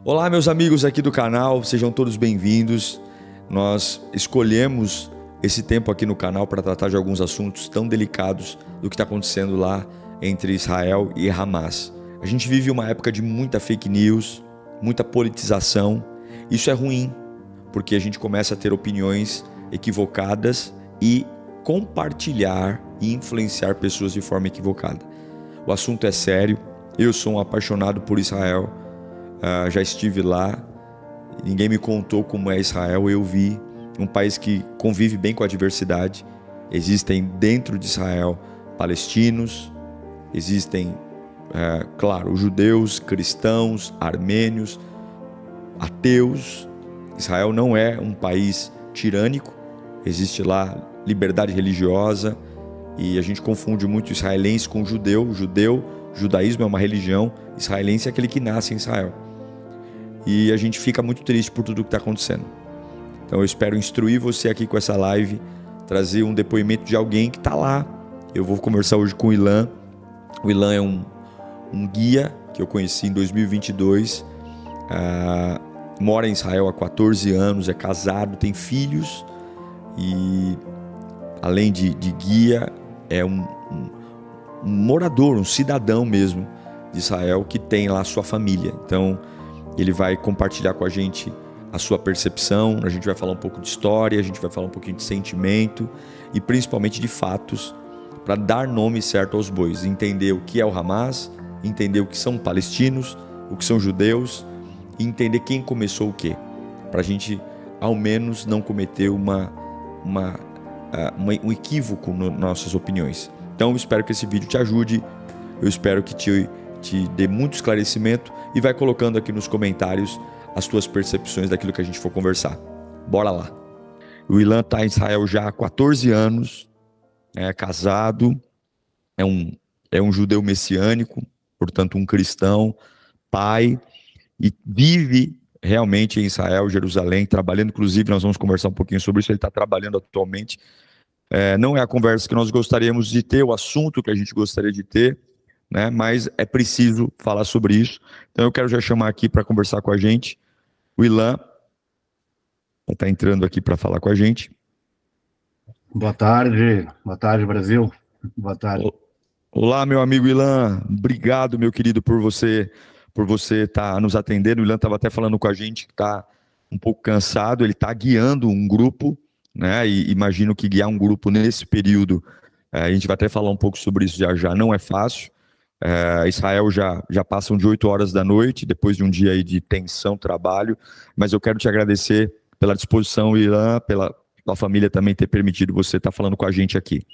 Olá, meus amigos aqui do canal, sejam todos bem-vindos. Nós escolhemos esse tempo aqui no canal para tratar de alguns assuntos tão delicados do que está acontecendo lá entre Israel e Hamas. A gente vive uma época de muita fake news, muita politização. Isso é ruim, porque a gente começa a ter opiniões equivocadas e compartilhar e influenciar pessoas de forma equivocada. O assunto é sério, eu sou um apaixonado por Israel. Já estive lá, ninguém me contou como é Israel, eu vi um país que convive bem com a diversidade. Existem dentro de Israel palestinos, existem, claro, judeus, cristãos, armênios, ateus. Israel não é um país tirânico, existe lá liberdade religiosa e a gente confunde muito israelense com judeu. Judaísmo é uma religião, israelense é aquele que nasce em Israel. E a gente fica muito triste por tudo que está acontecendo. Então eu espero instruir você aqui com essa live, trazer um depoimento de alguém que está lá. Eu vou conversar hoje com o Ilan. O Ilan é um guia que eu conheci em 2022. Mora em Israel há 14 anos, é casado, tem filhos. E além de guia, é um morador, um cidadão mesmo de Israel que tem lá sua família. Então ele vai compartilhar com a gente a sua percepção, a gente vai falar um pouco de história, a gente vai falar um pouquinho de sentimento e principalmente de fatos, para dar nome certo aos bois, entender o que é o Hamas, entender o que são palestinos, o que são judeus e entender quem começou o quê, para a gente ao menos não cometer um equívoco nas nossas opiniões. Então eu espero que esse vídeo te ajude, eu espero que te dê muito esclarecimento e vai colocando aqui nos comentários as tuas percepções daquilo que a gente for conversar. Bora lá. O Ilan está em Israel já há 14 anos, é casado, é um judeu messiânico, portanto um cristão, pai, e vive realmente em Israel, Jerusalém, trabalhando. Inclusive nós vamos conversar um pouquinho sobre isso, ele está trabalhando atualmente. Não é a conversa que nós gostaríamos de ter, o assunto que a gente gostaria de ter, né? Mas é preciso falar sobre isso. Então eu quero já chamar aqui para conversar com a gente o Ilan, está entrando aqui para falar com a gente. Boa tarde Brasil, boa tarde. Olá, meu amigo Ilan, obrigado, meu querido, por você estar nos atendendo. O Ilan estava até falando com a gente que está um pouco cansado, ele está guiando um grupo, né? E imagino que guiar um grupo nesse período, a gente vai até falar um pouco sobre isso já, não é fácil. Israel já passam de 8 horas da noite, depois de um dia aí de tensão, trabalho, mas eu quero te agradecer pela disposição, Ilan, pela família também ter permitido você estar falando com a gente aqui.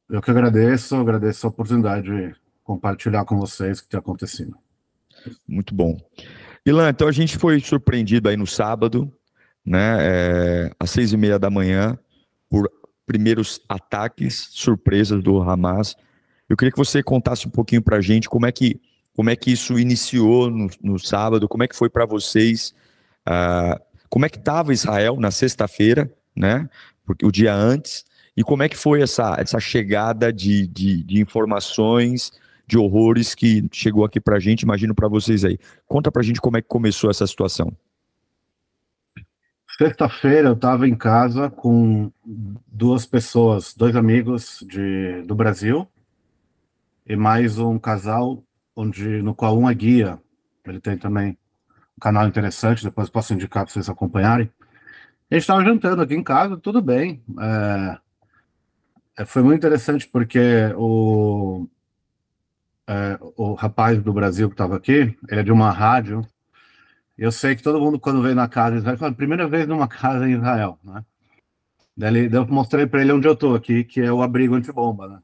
Eu que agradeço a oportunidade de compartilhar com vocês o que está acontecendo. Muito bom. Ilan, então a gente foi surpreendido aí no sábado, né, às 6:30 da manhã, por primeiros ataques, surpresas do Hamas. Eu queria que você contasse um pouquinho para a gente como é que isso iniciou no sábado, como é que foi para vocês, como é que estava Israel na sexta-feira, né, porque o dia antes, e como é que foi essa chegada de informações, de horrores que chegou aqui para a gente, imagino para vocês aí. Conta para a gente como é que começou essa situação. Sexta-feira eu estava em casa com dois amigos do Brasil, e mais um casal no qual um é guia. Ele tem também um canal interessante, depois posso indicar para vocês acompanharem. A gente estava jantando aqui em casa, tudo bem. Foi muito interessante porque o rapaz do Brasil que estava aqui, ele é de uma rádio. Eu sei que todo mundo, quando vem na casa de Israel, fala, primeira vez numa casa em Israel, né? Daí eu mostrei para ele onde eu estou aqui, que é o abrigo antibomba, né?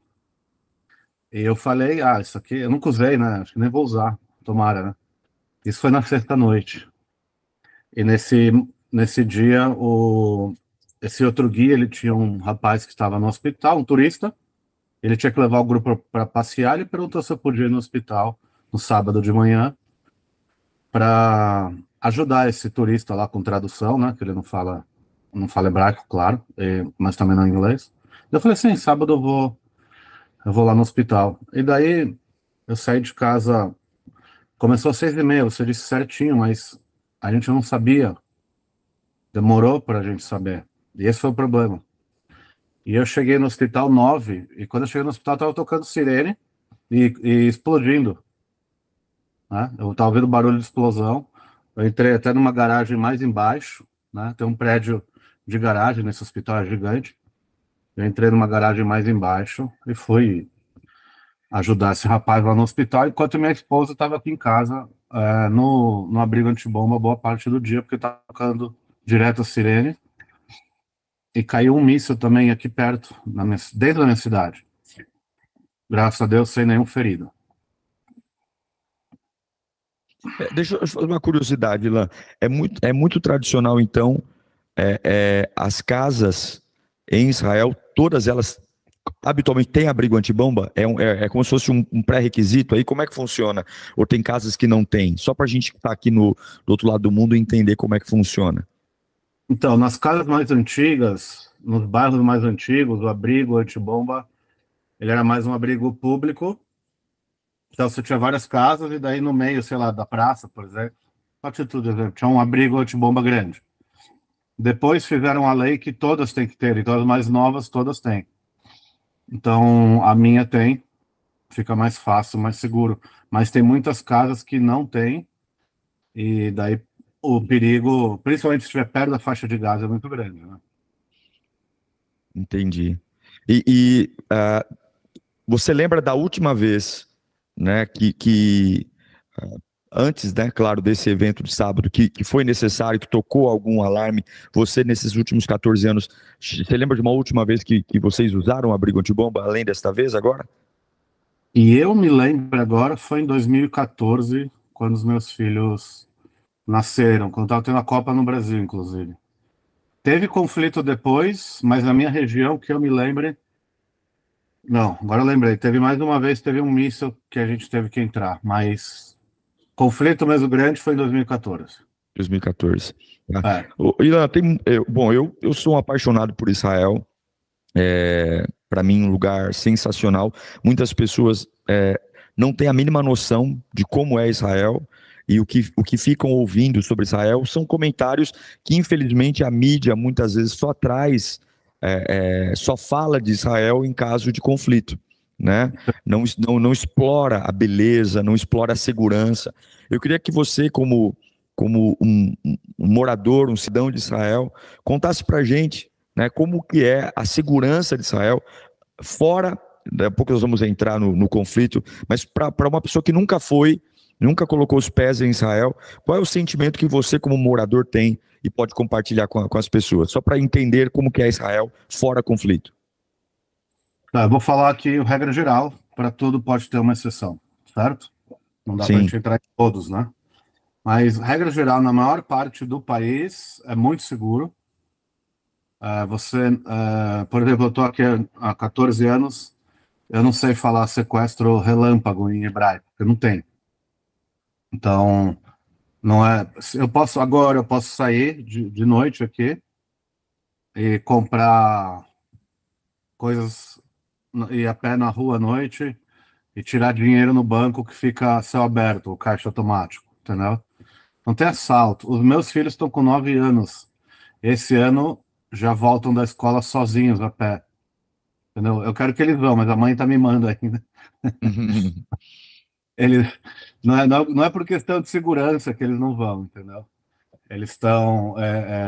E eu falei, isso aqui eu nunca usei, né? Acho que nem vou usar, tomara, né? Isso foi na sexta-noite. E nesse dia, esse outro guia, ele tinha um rapaz que estava no hospital, um turista. Ele tinha que levar o grupo para passear. Ele perguntou se eu podia ir no hospital no sábado de manhã para ajudar esse turista lá com tradução, né? Que ele não fala hebraico, claro, mas também não inglês. Eu falei, sim, sábado eu vou lá no hospital. E daí eu saí de casa Começou às 6h30, você disse certinho, mas a gente não sabia. Demorou para a gente saber. E esse foi o problema. E eu cheguei no hospital 9, e quando eu cheguei no hospital, tava tocando sirene e explodindo, né? Eu tava ouvindo barulho de explosão. Eu entrei até numa garagem mais embaixo, né? Tem um prédio de garagem nesse hospital, é gigante. Eu entrei numa garagem mais embaixo e fui ajudar esse rapaz lá no hospital, enquanto minha esposa estava aqui em casa, no abrigo antibomba boa parte do dia, porque estava tocando direto a sirene. E caiu um míssil também aqui perto, desde a minha cidade. Graças a Deus, sem nenhum ferido. Deixa eu fazer uma curiosidade, Ilan. É muito tradicional, então, as casas em Israel, todas elas habitualmente têm abrigo antibomba? É como se fosse um pré-requisito aí? Como é que funciona? Ou tem casas que não tem? Só para a gente que está aqui do outro lado do mundo entender como é que funciona. Então, nas casas mais antigas, nos bairros mais antigos, o abrigo antibomba, ele era mais um abrigo público. Então, você tinha várias casas e daí no meio, sei lá, da praça, por exemplo, atitude, exemplo, tinha um abrigo antibomba grande. Depois fizeram a lei que todas têm que ter, então as mais novas todas têm. Então, a minha tem, fica mais fácil, mais seguro. Mas tem muitas casas que não tem, e daí o perigo, principalmente se estiver perto da faixa de gás, é muito grande, né? Entendi. Você lembra da última vez, né, antes, né, claro, desse evento de sábado, que foi necessário, que tocou algum alarme, você nesses últimos 14 anos, você lembra de uma última vez que vocês usaram o abrigo antibomba, além desta vez agora? E eu me lembro agora, foi em 2014, quando os meus filhos nasceram, quando estava tendo a Copa no Brasil, inclusive. Teve conflito depois, mas na minha região, que eu me lembre, não, agora eu lembrei, teve mais uma vez, teve um míssil que a gente teve que entrar, mas conflito mesmo grande foi em 2014. 2014. Tá? É. Ilan, bom, eu sou um apaixonado por Israel, para mim um lugar sensacional. Muitas pessoas não têm a mínima noção de como é Israel, e o que ficam ouvindo sobre Israel são comentários que, infelizmente, a mídia muitas vezes só traz, só fala de Israel em caso de conflito, né? Não explora a beleza, não explora a segurança. Eu queria que você, como um morador, um cidadão de Israel, contasse para a gente, né, como que é a segurança de Israel, fora, daqui a pouco nós vamos entrar no conflito, mas para uma pessoa que nunca colocou os pés em Israel, qual é o sentimento que você como morador tem e pode compartilhar com as pessoas, só para entender como que é Israel fora conflito? Tá, eu vou falar aqui regra geral, para tudo pode ter uma exceção, certo? Não dá para a Sim, gente entrar em todos, né? Mas, regra geral, na maior parte do país é muito seguro. Por exemplo, eu estou aqui há 14 anos, eu não sei falar sequestro relâmpago em hebraico, porque não tem. Então, não é. Eu posso sair de noite aqui e comprar coisas, ir a pé na rua à noite e tirar dinheiro no banco que fica a céu aberto, o caixa automático, entendeu? Não tem assalto. Os meus filhos estão com 9 anos. Esse ano já voltam da escola sozinhos a pé. Entendeu? Eu quero que eles vão, mas a mãe tá me mandando ainda. Eles, não é por questão de segurança que eles não vão, entendeu? Eles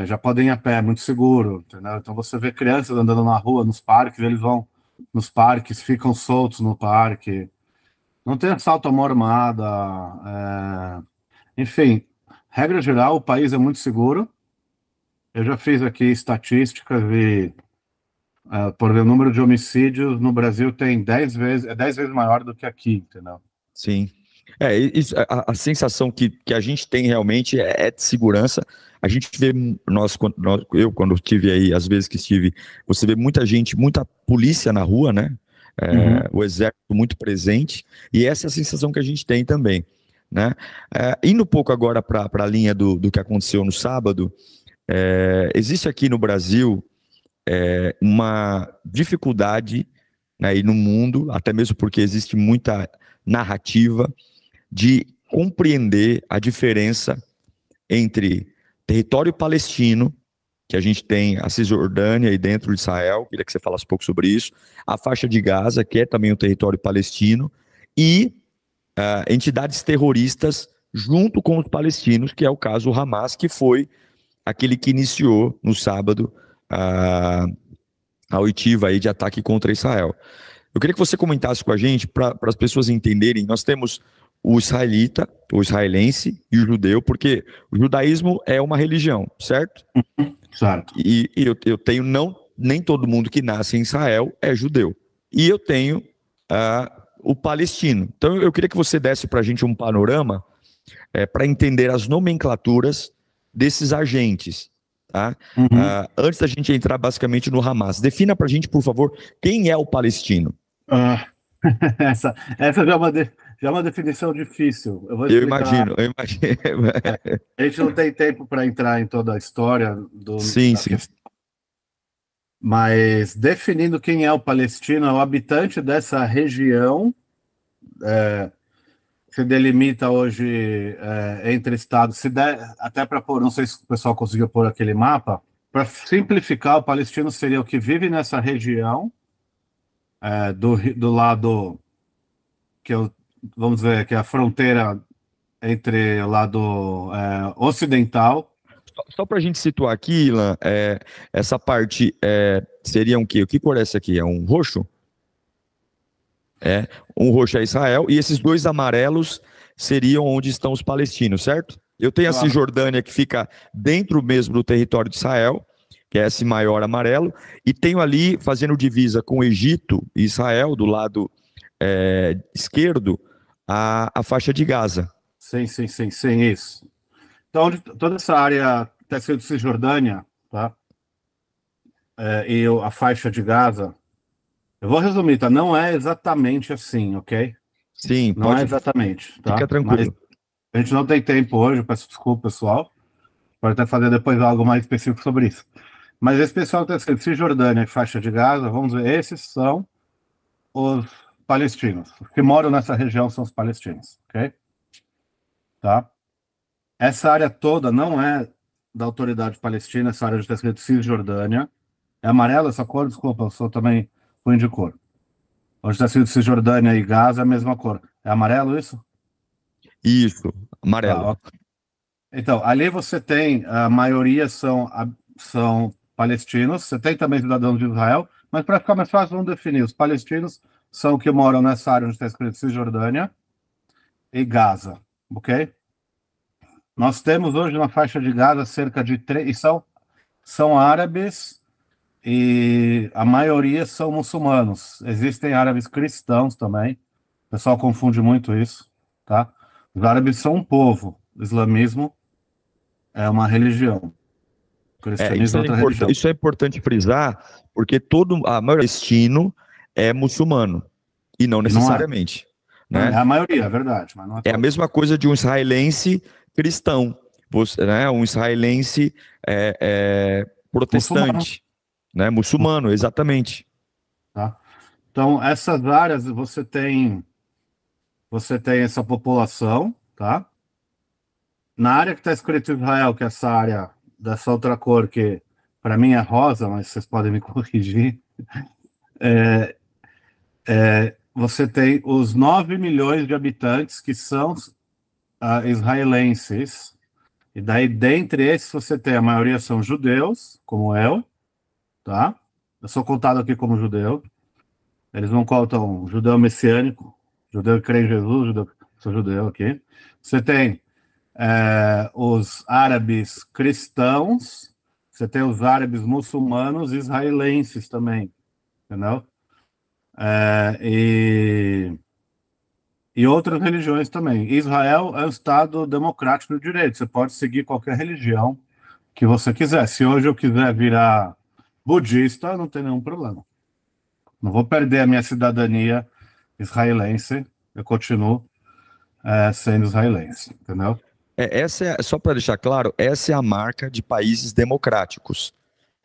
já podem ir a pé, muito seguro, entendeu? Então você vê crianças andando na rua, nos parques, eles vão nos parques, ficam soltos no parque. Não tem assalto à mão armada. Enfim, regra geral, o país é muito seguro. Eu já fiz aqui estatísticas e, por exemplo, o número de homicídios no Brasil tem 10 vezes maior do que aqui, entendeu? sim. A sensação que a gente tem realmente é de segurança. A gente vê, eu quando estive aí, às vezes que estive, você vê muita gente, muita polícia na rua, né? Uhum. O exército muito presente, e essa é a sensação que a gente tem também, né? Indo um pouco agora para a linha do que aconteceu no sábado, existe aqui no Brasil uma dificuldade, né, e no mundo, até mesmo porque existe muita narrativa de compreender a diferença entre território palestino, que a gente tem a Cisjordânia e dentro de Israel, queria que você falasse um pouco sobre isso, a faixa de Gaza, que é também um território palestino, e entidades terroristas junto com os palestinos, que é o caso do Hamas, que foi aquele que iniciou no sábado a oitiva aí de ataque contra Israel. Eu queria que você comentasse com a gente, para as pessoas entenderem, nós temos o israelita, o israelense e o judeu, porque o judaísmo é uma religião, certo? Certo. E eu tenho, nem todo mundo que nasce em Israel é judeu. E eu tenho o palestino. Então eu queria que você desse para a gente um panorama para entender as nomenclaturas desses agentes. Tá? Antes da gente entrar basicamente no Hamas, defina para a gente, por favor, quem é o palestino? Essa já é uma definição difícil. Eu vou explicar. Eu imagino. A gente não tem tempo para entrar em toda a história sim. questão. Mas definindo quem é o palestino, é o habitante dessa região se delimita hoje entre estados. Até para pôr, não sei se o pessoal conseguiu pôr aquele mapa, para simplificar, o palestino seria o que vive nessa região do lado vamos dizer, que é a fronteira entre o lado ocidental. Só para a gente situar aqui, Ilan, essa parte seria um quê? O que cor é essa aqui? É um roxo? Um roxo é Israel, e esses dois amarelos seriam onde estão os palestinos, certo? Eu tenho a Cisjordânia, que fica dentro mesmo do território de Israel, que é esse maior amarelo, e tenho ali, fazendo divisa com o Egito e Israel, do lado esquerdo, a faixa de Gaza. Sim, isso. Então, toda essa área está escrito Cisjordânia, tá? E a faixa de Gaza, eu vou resumir, tá? Não é exatamente assim, ok? Sim, não é exatamente, tá? Fica tranquilo. Mas a gente não tem tempo hoje, peço desculpa, pessoal. Pode até fazer depois algo mais específico sobre isso. Mas esse pessoal está escrito Cisjordânia e faixa de Gaza, vamos ver, esses são os palestinos. Os que moram nessa região são os palestinos, ok? Tá? Essa área toda não é da autoridade palestina, essa área já está escrito Cisjordânia. É amarela essa cor? Desculpa, eu sou também ruim de cor. Onde está escrito Cisjordânia e Gaza é a mesma cor. É amarelo isso? Isso, amarelo. Tá, então, ali você tem, a maioria são palestinos, você tem também cidadãos de Israel, mas para ficar mais fácil, vamos definir. Os palestinos são que moram nessa área onde está escrito Cisjordânia e Gaza, ok? Nós temos hoje na faixa de Gaza cerca de 3, e são árabes, e a maioria são muçulmanos. Existem árabes cristãos também, o pessoal confunde muito isso, tá? Os árabes são um povo, o islamismo é uma religião. O cristianismo é outra religião. Isso é importante frisar, porque a maioria palestino é muçulmano, e não necessariamente. Não é a maioria, é verdade. Mas não é a mesma coisa de um israelense cristão, né? Um israelense protestante, muçulmano, exatamente. Tá? Então, essas áreas, você tem essa população, tá? Na área que está escrito Israel, que é essa área dessa outra cor, que para mim é rosa, mas vocês podem me corrigir, você tem os 9 milhões de habitantes que são israelenses, e daí dentre esses você tem, a maioria são judeus, como eu, tá? Eu sou contado aqui como judeu, eles não contam judeu messiânico, judeu que crê em Jesus, sou judeu aqui. Você tem os árabes cristãos, você tem os árabes muçulmanos e israelenses também, entendeu? E outras religiões também. Israel é um Estado democrático de direito, você pode seguir qualquer religião que você quiser. Se hoje eu quiser virar budista, não tem nenhum problema. Não vou perder a minha cidadania israelense, eu continuo sendo israelense, entendeu? Só para deixar claro, essa é a marca de países democráticos,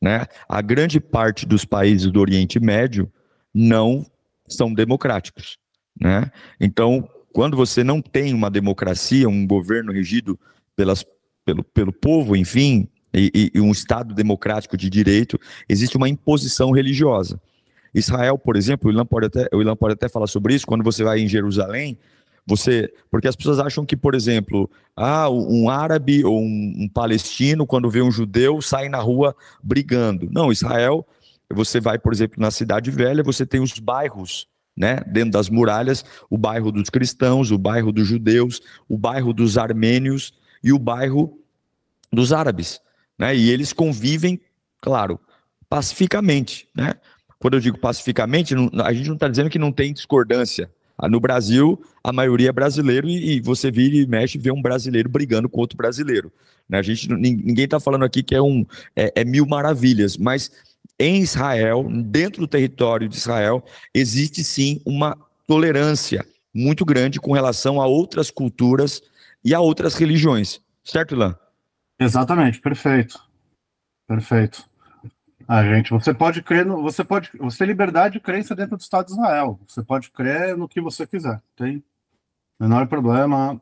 né? A grande parte dos países do Oriente Médio não são democráticos, né? Então, quando você não tem uma democracia, um governo regido pelo povo, enfim, e um Estado democrático de direito, existe uma imposição religiosa. Israel, por exemplo, o Ilan pode até falar sobre isso, quando você vai em Jerusalém, porque as pessoas acham que, por exemplo, um árabe ou um palestino, quando vê um judeu, sai na rua brigando. Não, Israel, você vai, por exemplo, na Cidade Velha, você tem os bairros, né, dentro das muralhas, o bairro dos cristãos, o bairro dos judeus, o bairro dos armênios e o bairro dos árabes, né? E eles convivem, claro, pacificamente, né? Quando eu digo pacificamente, a gente não está dizendo que não tem discordância. No Brasil, a maioria é brasileiro e você vira e mexe e vê um brasileiro brigando com outro brasileiro, né? Ninguém está falando aqui que é mil maravilhas, mas em Israel, dentro do território de Israel, existe sim uma tolerância muito grande com relação a outras culturas e a outras religiões. Certo, Ilan? Exatamente, perfeito, perfeito. Você pode crer você tem liberdade de crença dentro do Estado de Israel. Você pode crer no que você quiser. Tem menor problema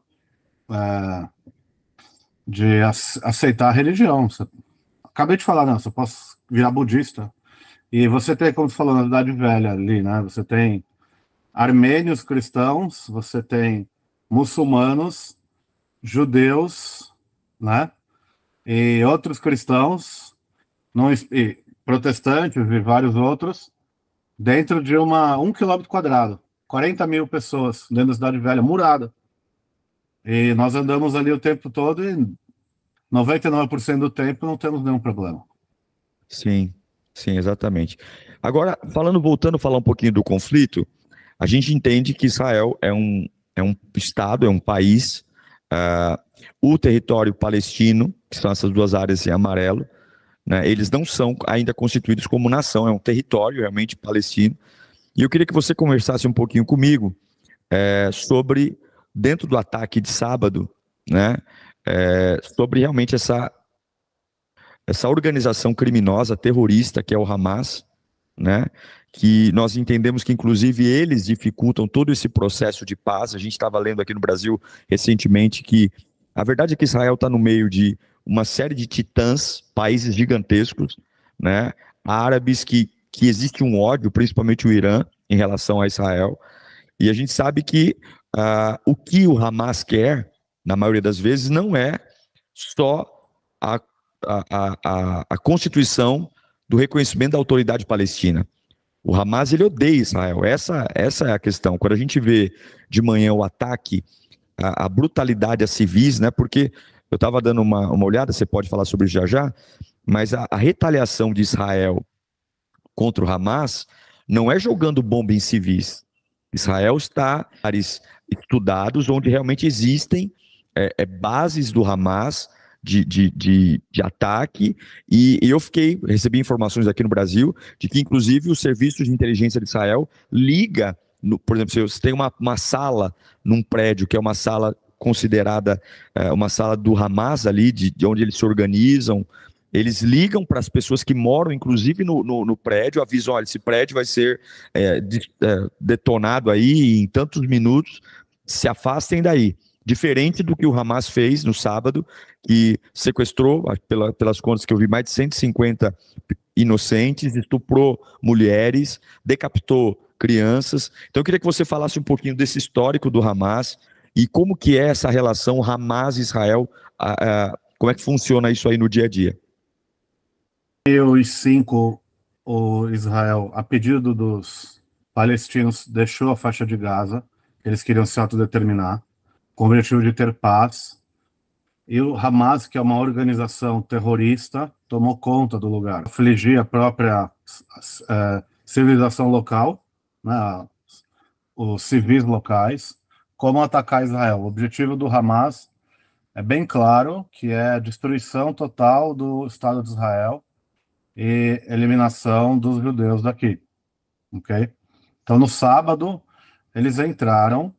de aceitar a religião. Acabei de falar, não, você pode virar budista. E você tem, como você falou, na Idade Velha ali, né? Você tem armênios cristãos, você tem muçulmanos, judeus, né? E outros cristãos, não, e protestantes e vários outros, dentro de 1 quilômetro quadrado. 40 mil pessoas dentro da Cidade Velha, murada. E nós andamos ali o tempo todo e 99% do tempo não temos nenhum problema. Sim, sim, exatamente. Agora, voltando a falar um pouquinho do conflito, a gente entende que Israel é um estado, é um país, o território palestino, que são essas duas áreas em amarelo, né, eles não são ainda constituídos como nação, é um território realmente palestino. E eu queria que você conversasse um pouquinho comigo sobre, dentro do ataque de sábado, né, sobre realmente essa organização criminosa, terrorista, que é o Hamas, né? Que nós entendemos que, inclusive, eles dificultam todo esse processo de paz. A gente estava lendo aqui no Brasil recentemente que a verdade é que Israel está no meio de uma série de titãs, países gigantescos, né? Árabes que existe um ódio, principalmente o Irã, em relação a Israel. E a gente sabe que o que o Hamas quer, na maioria das vezes, não é só a a constituição do reconhecimento da autoridade palestina. O Hamas, ele odeia Israel. Essa é a questão. Quando a gente vê de manhã o ataque, a brutalidade a civis, né? Porque eu estava dando uma olhada, você pode falar sobre isso já, mas a retaliação de Israel contra o Hamas não é jogando bomba em civis. Israel está em áreas estudados onde realmente existem bases do Hamas de ataque, e eu recebi informações aqui no Brasil de que, inclusive, o serviço de inteligência de Israel liga, por exemplo, se você tem uma sala num prédio, que é uma sala considerada uma sala do Hamas ali, de onde eles se organizam, eles ligam para as pessoas que moram, inclusive, no prédio, avisam, olha, esse prédio vai ser detonado aí em tantos minutos, se afastem daí. Diferente do que o Hamas fez no sábado, que sequestrou, pelas contas que eu vi, mais de 150 inocentes, estuprou mulheres, decapitou crianças. Então eu queria que você falasse um pouquinho desse histórico do Hamas e como que é essa relação Hamas-Israel, como é que funciona isso aí no dia a dia. Em 2005, o Israel, a pedido dos palestinos, deixou a faixa de Gaza, eles queriam se autodeterminar, com o objetivo de ter paz, e o Hamas, que é uma organização terrorista, tomou conta do lugar, afligir a própria civilização local, né, os civis locais, como atacar Israel. O objetivo do Hamas é bem claro, que é a destruição total do Estado de Israel e eliminação dos judeus daqui, ok? Então, no sábado, eles entraram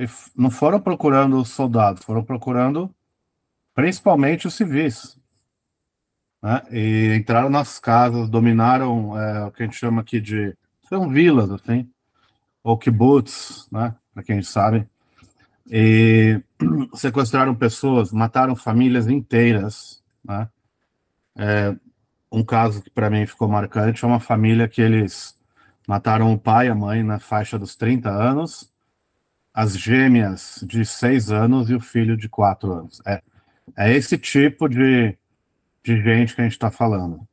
e não foram procurando os soldados, foram procurando principalmente os civis, né? E entraram nas casas, dominaram o que a gente chama aqui são vilas, assim, ou kibbutz, né? Para quem sabe. e sequestraram pessoas, mataram famílias inteiras, né? Um caso que para mim ficou marcante é uma família que eles mataram o pai e a mãe na faixa dos 30 anos, as gêmeas de 6 anos e o filho de 4 anos. É esse tipo de gente que a gente está falando,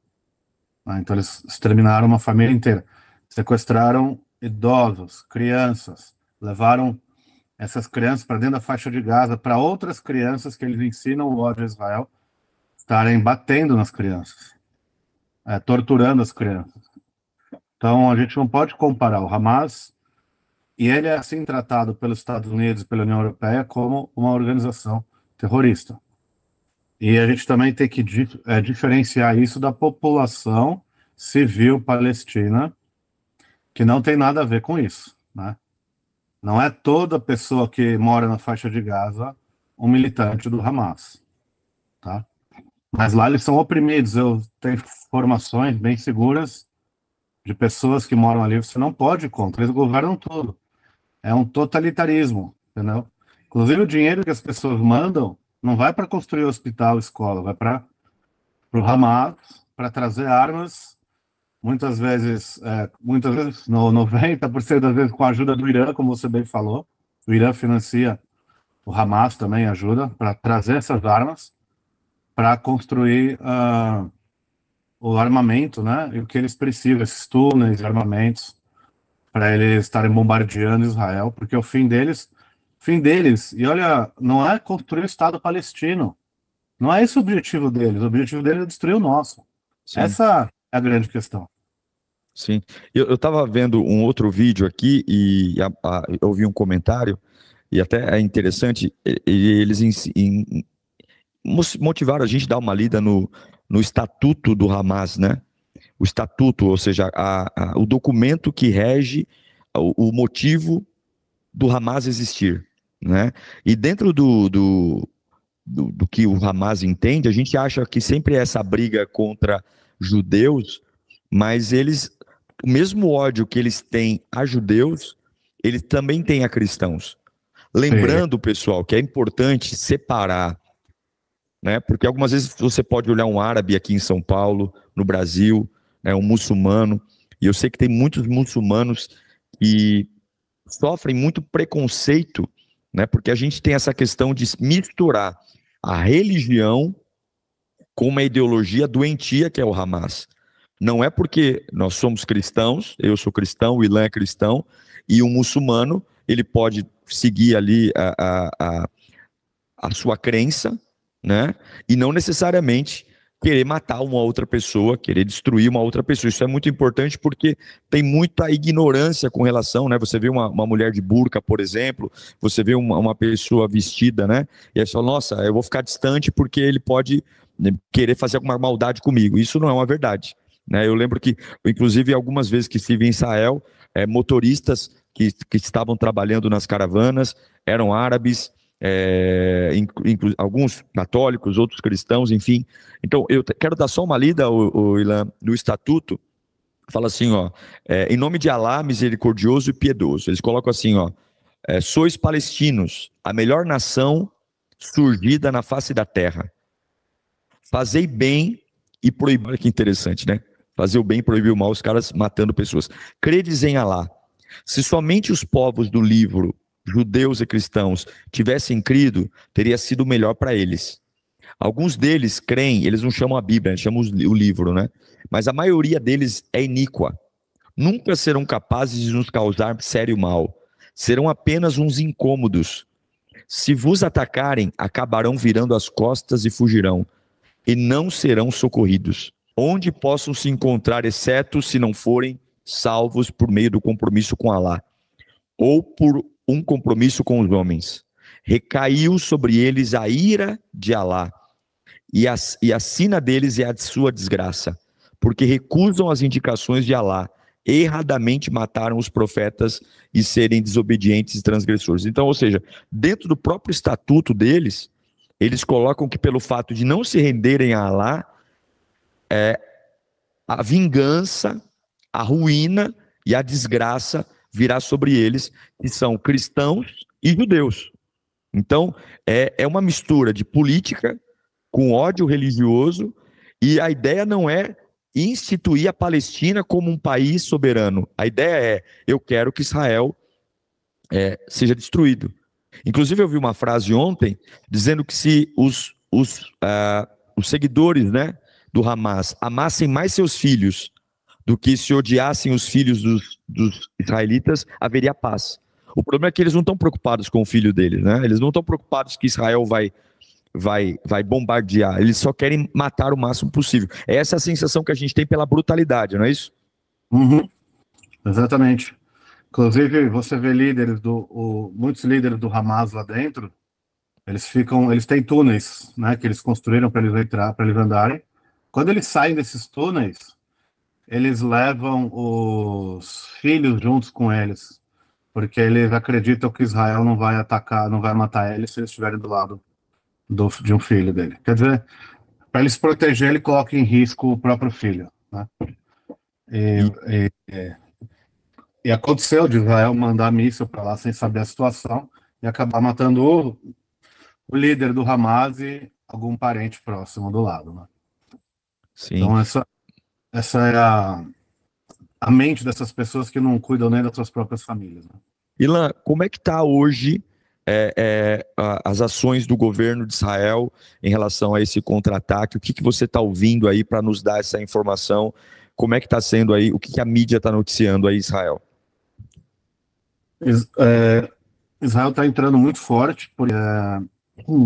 né? Então eles exterminaram uma família inteira, sequestraram idosos, crianças, levaram essas crianças para dentro da faixa de Gaza para outras crianças que eles ensinam o ódio a Israel estarem batendo nas crianças, torturando as crianças. Então a gente não pode comparar o Hamas, e ele é assim tratado pelos Estados Unidos e pela União Europeia como uma organização terrorista. E a gente também tem que diferenciar isso da população civil palestina, que não tem nada a ver com isso, né? Não é toda pessoa que mora na faixa de Gaza um militante do Hamas, tá? Mas lá eles são oprimidos. Eu tenho informações bem seguras de pessoas que moram ali. Você não pode ir contra, eles governam tudo. É um totalitarismo, entendeu? Inclusive o dinheiro que as pessoas mandam não vai para construir hospital, escola, vai para o Hamas, para trazer armas, muitas vezes, no 90% das vezes com a ajuda do Irã, como você bem falou. O Irã financia, o Hamas também ajuda para trazer essas armas, para construir o armamento, né? E o que eles precisam, esses túneis, armamentos, para eles estarem bombardeando Israel, porque o fim deles, e olha, não é construir o Estado palestino, não é esse o objetivo deles é destruir o nosso. Sim, Essa é a grande questão. sim. Eu estava vendo um outro vídeo aqui e eu vi um comentário, e até é interessante, eles motivaram a gente a dar uma lida no estatuto do Hamas, né? O estatuto, ou seja, o documento que rege o motivo do Hamas existir, né? E dentro do que o Hamas entende, a gente acha que sempre é essa briga contra judeus, mas o mesmo ódio que eles têm a judeus, eles também têm a cristãos. Sim, Lembrando, pessoal, que é importante separar, né? Porque algumas vezes você pode olhar um árabe aqui em São Paulo, no Brasil, né? Um muçulmano, e eu sei que tem muitos muçulmanos que sofrem muito preconceito, né? Porque a gente tem essa questão de misturar a religião com uma ideologia doentia que é o Hamas. Não é porque nós somos cristãos, eu sou cristão, o Ilan é cristão, e um muçulmano, ele pode seguir ali a sua crença, né? E não necessariamente querer matar uma outra pessoa, querer destruir uma outra pessoa. Isso é muito importante porque tem muita ignorância com relação, né? Você vê uma mulher de burca, por exemplo, você vê uma pessoa vestida, né? E aí você fala, nossa, eu vou ficar distante porque ele pode, né, querer fazer alguma maldade comigo. Isso não é uma verdade, né? Eu lembro que, inclusive, algumas vezes que estive em Israel, motoristas que estavam trabalhando nas caravanas eram árabes, alguns católicos, outros cristãos, enfim. Então, eu quero dar só uma lida, Ilan, no estatuto. Fala assim, ó, em nome de Alá, misericordioso e piedoso. Eles colocam assim, ó, sois palestinos, a melhor nação surgida na face da terra. Fazei bem e proibir. Olha que interessante, né? Fazer o bem e proibir o mal, os caras matando pessoas. Credes em Alá. Se somente os povos do livro, judeus e cristãos, tivessem crido, teria sido melhor para eles. Alguns deles creem, eles não chamam a Bíblia, eles chamam o livro, né? Mas a maioria deles é iníqua. Nunca serão capazes de nos causar sério mal. Serão apenas uns incômodos. Se vos atacarem, acabarão virando as costas e fugirão, e não serão socorridos. Onde possam se encontrar, exceto se não forem salvos por meio do compromisso com Alá, ou por um compromisso com os homens. Recaiu sobre eles a ira de Alá, e a sina deles é a de sua desgraça, porque recusam as indicações de Alá, erradamente mataram os profetas e serem desobedientes e transgressores. Então, ou seja, dentro do próprio estatuto deles, eles colocam que pelo fato de não se renderem a Alá, a vingança, a ruína e a desgraça virá sobre eles, que são cristãos e judeus. Então, é uma mistura de política com ódio religioso, e a ideia não é instituir a Palestina como um país soberano. A ideia é, eu quero que Israel seja destruído. Inclusive, eu vi uma frase ontem dizendo que se os seguidores, né, do Hamas amassem mais seus filhos do que se odiassem os filhos dos israelitas, haveria paz. O problema é que eles não estão preocupados com o filho deles, né? Eles não estão preocupados que Israel vai bombardear. Eles só querem matar o máximo possível. Essa é a sensação que a gente tem pela brutalidade, não é isso? Uhum, exatamente. Inclusive, você vê muitos líderes do Hamas lá dentro, eles têm túneis, né, que eles construíram para eles andarem. Quando eles saem desses túneis, eles levam os filhos juntos com eles, porque eles acreditam que Israel não vai atacar, não vai matar eles se eles estiverem do lado de um filho dele. Quer dizer, para eles proteger, ele coloca em risco o próprio filho, né? E, E aconteceu de Israel mandar míssil para lá sem saber a situação e acabar matando o líder do Hamas e algum parente próximo do lado, né? sim. Então essa é a mente dessas pessoas que não cuidam nem das suas próprias famílias, né? Ilan, como é que está hoje as ações do governo de Israel em relação a esse contra-ataque? O que você está ouvindo aí para nos dar essa informação? Como é que está sendo aí? O que a mídia está noticiando aí, Israel? Israel está entrando muito forte, porque